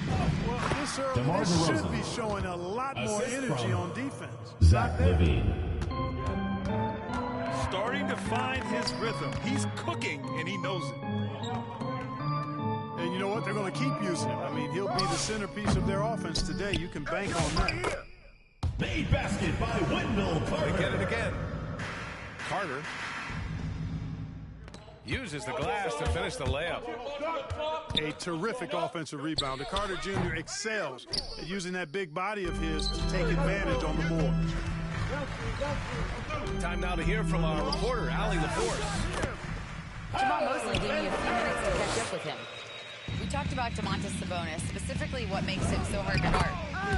Speaker 1: Well, this early, this should be showing a lot more energy on defense.
Speaker 10: Zach Levine.
Speaker 8: Starting to find his rhythm. He's cooking, and he knows it.
Speaker 1: And you know what? They're going to keep using him. I mean, he'll be the centerpiece of their offense today. You can bank on that.
Speaker 10: Made basket by Wendell Carter.
Speaker 9: They get it again. Carter uses the glass to finish the layup.
Speaker 1: A terrific offensive rebounder. Carter Jr. excels at using that big body of his to take advantage on the board.
Speaker 9: Time now to hear from our reporter, Allie LaForce.
Speaker 5: Jamal Mosley gave me a few minutes to catch up with him. We talked about Domantas Sabonis, specifically what makes him so hard to guard.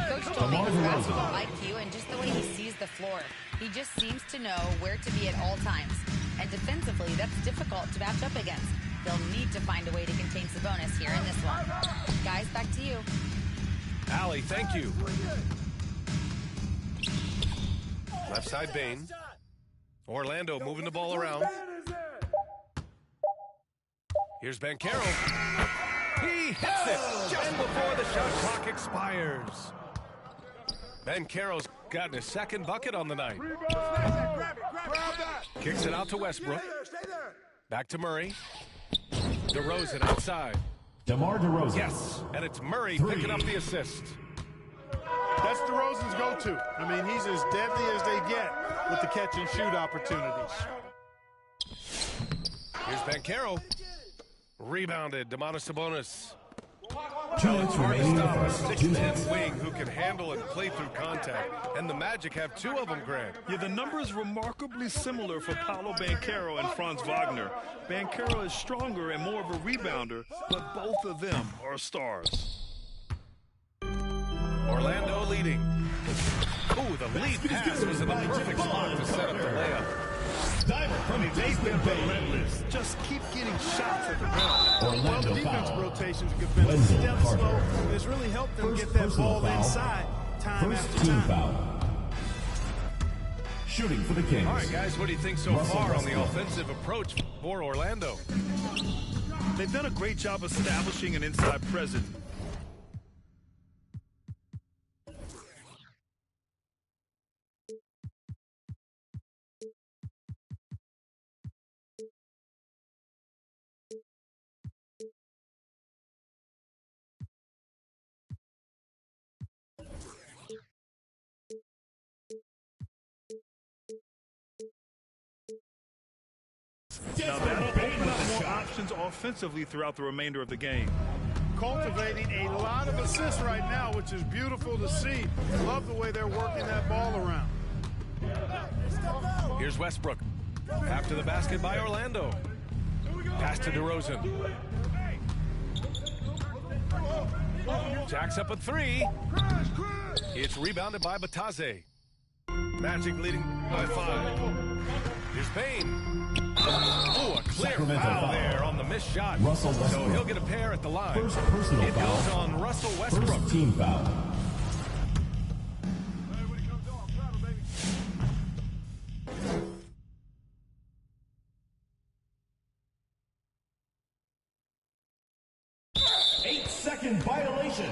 Speaker 5: Coach told me his basketball IQ and just the way he sees the floor. He just seems to know where to be at all times. And defensively, that's difficult to match up against. They'll need to find a way to contain Sabonis here in this one. Guys, back to you.
Speaker 9: Allie, thank you. Left side, Bain. Orlando moving the ball around. Here's Banchero. He hits it just before the shot clock expires. Banchero's gotten his second bucket on the night. Kicks it out to Westbrook. Back to Murray. DeRozan outside.
Speaker 10: DeMar DeRozan.
Speaker 9: Yes, and it's Murray picking up the assist.
Speaker 1: That's DeRozan's go-to. I mean, he's as deadly as they get with the catch-and-shoot opportunities.
Speaker 9: Here's Banchero. Rebounded, Domantas Sabonis.
Speaker 10: 2 minutes remaining.
Speaker 9: 6'10" wing who can handle and play through contact. And the Magic have 2 of them, Grant.
Speaker 8: Yeah, the numbers remarkably similar for Paolo Banchero and Franz Wagner. Banchero is stronger and more of a rebounder, but both of them are stars.
Speaker 9: Orlando leading. Ooh, the lead pass was in the perfect spot to set up the layup.
Speaker 10: Diver from
Speaker 8: They've been relentless. Just keep getting shots at the rim.
Speaker 1: Well, the defensive rotations have been a step slow, and it's really helped them get that ball inside time after time.
Speaker 10: Team foul. Shooting for the Kings.
Speaker 9: All right, guys, what do you think so far on the offensive approach for Orlando?
Speaker 8: They've done a great job establishing an inside presence. Now that'll open up more options offensively throughout the remainder of the game.
Speaker 1: Cultivating a lot of assists right now, which is beautiful to see. Love the way they're working that ball around.
Speaker 9: Here's Westbrook. After the basket by Orlando. Pass to DeRozan. Jacks up a 3. It's rebounded by Bataze. Magic leading by 5. Here's Bain. Oh, a clear foul there on the missed shot.
Speaker 10: Russell Westbrook.
Speaker 9: So he'll get a pair at the line.
Speaker 10: First personal
Speaker 9: it
Speaker 10: foul.
Speaker 9: goes on Russell Westbrook.
Speaker 10: First team foul. Eight-second violation.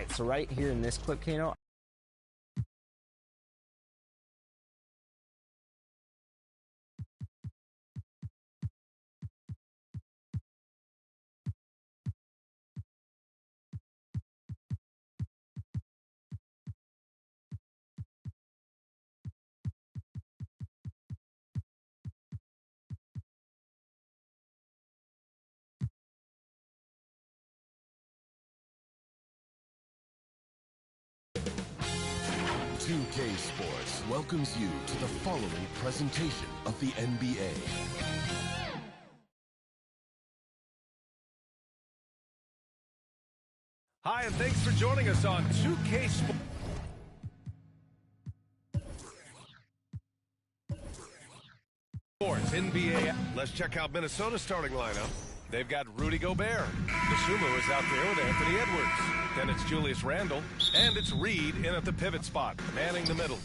Speaker 11: right, so right here in this clip, Kano,
Speaker 13: 2K Sports welcomes you to the following presentation of the NBA.
Speaker 9: Hi, and thanks for joining us on 2K Sports NBA. Let's check out Minnesota's starting lineup. They've got Rudy Gobert. Basuma is out there with Anthony Edwards. Then it's Julius Randle. And it's Reed in at the pivot spot, manning the middle.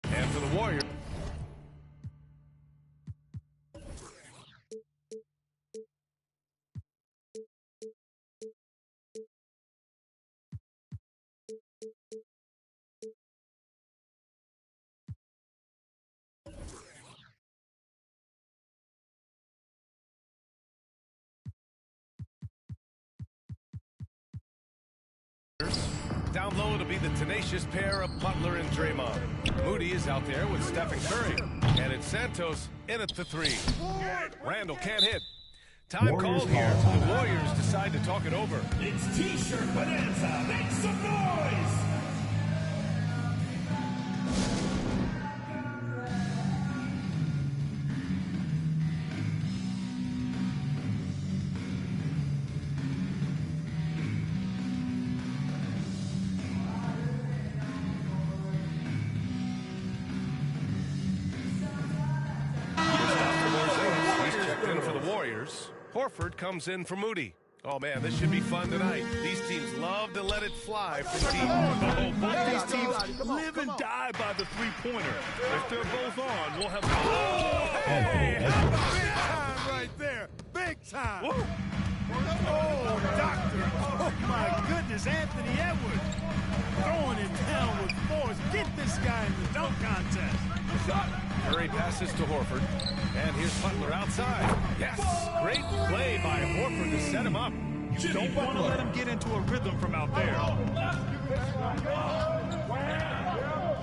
Speaker 9: And for the Warriors. Down low, it'll be the tenacious pair of Butler and Draymond. Moody is out there with Steph and Curry. And it's Santos in at the three. Randall can't hit. Time called here. The Warriors decide to talk it over.
Speaker 10: It's T-shirt Bonanza. Make some noise!
Speaker 9: Horford comes in for Moody. Oh, man, this should be fun tonight. These teams love to let it fly from deep.
Speaker 8: Oh, both these teams live and die by the three-pointer. If they're both on, we'll have...
Speaker 1: Oh, hey, how about big time right there? Big time. Whoa. Oh, doctor. Oh, my goodness, Anthony Edwards. Throwing it down with force. Get this guy in the dunk contest.
Speaker 9: Curry passes to Horford. And here's Butler outside. Yes, great play by Horford to set him up.
Speaker 8: You don't want to let him get into a rhythm from out there.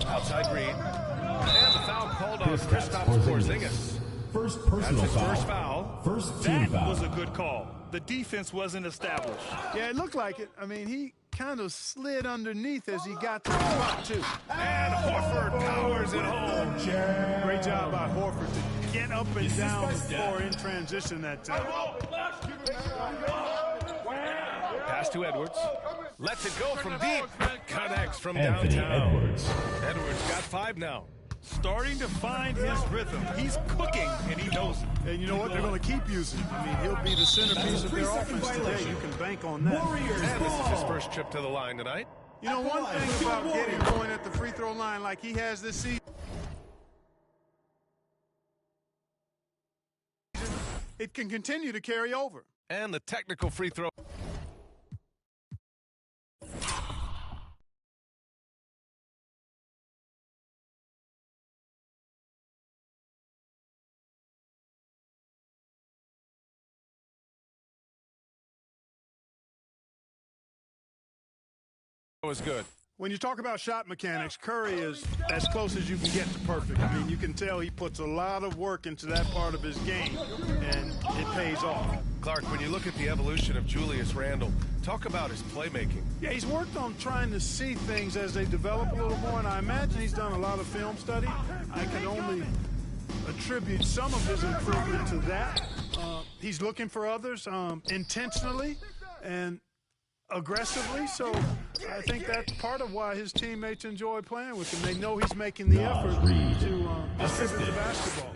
Speaker 9: Outside Green. And the foul called on Kristaps Porzingis.
Speaker 4: First personal
Speaker 9: That's his
Speaker 4: foul.
Speaker 9: first foul.
Speaker 4: First team foul.
Speaker 8: That was a good call. The defense wasn't established.
Speaker 1: Yeah, it looked like it. I mean, he kind of slid underneath as he got to the spot, too.
Speaker 9: And Horford powers it home.
Speaker 1: Great job by Horford to get up and down the floor in transition that time.
Speaker 9: Pass to Edwards. Lets it go from deep. Connects from
Speaker 4: Anthony
Speaker 9: downtown.
Speaker 4: Edwards.
Speaker 9: Edwards got 5 now.
Speaker 8: Starting to find his rhythm. He's cooking, and he knows it.
Speaker 1: And you know what? They're going to keep using him. I mean, he'll be the centerpiece of their offense today. You can bank on that.
Speaker 9: And this is his first trip to the line tonight.
Speaker 1: You know, one thing about getting going at the free throw line like he has this season, it can continue to carry over.
Speaker 9: And the technical free throw. was good.
Speaker 1: When you talk about shot mechanics, Curry is as close as you can get to perfect. I mean, you can tell he puts a lot of work into that part of his game, and it pays off.
Speaker 9: Clark, when you look at the evolution of Julius Randle, talk about his playmaking.
Speaker 1: Yeah, he's worked on trying to see things as they develop a little more, and I imagine he's done a lot of film study. I can only attribute some of his improvement to that. He's looking for others intentionally and aggressively, so I think that's part of why his teammates enjoy playing with him. They know he's making the effort to distribute the basketball.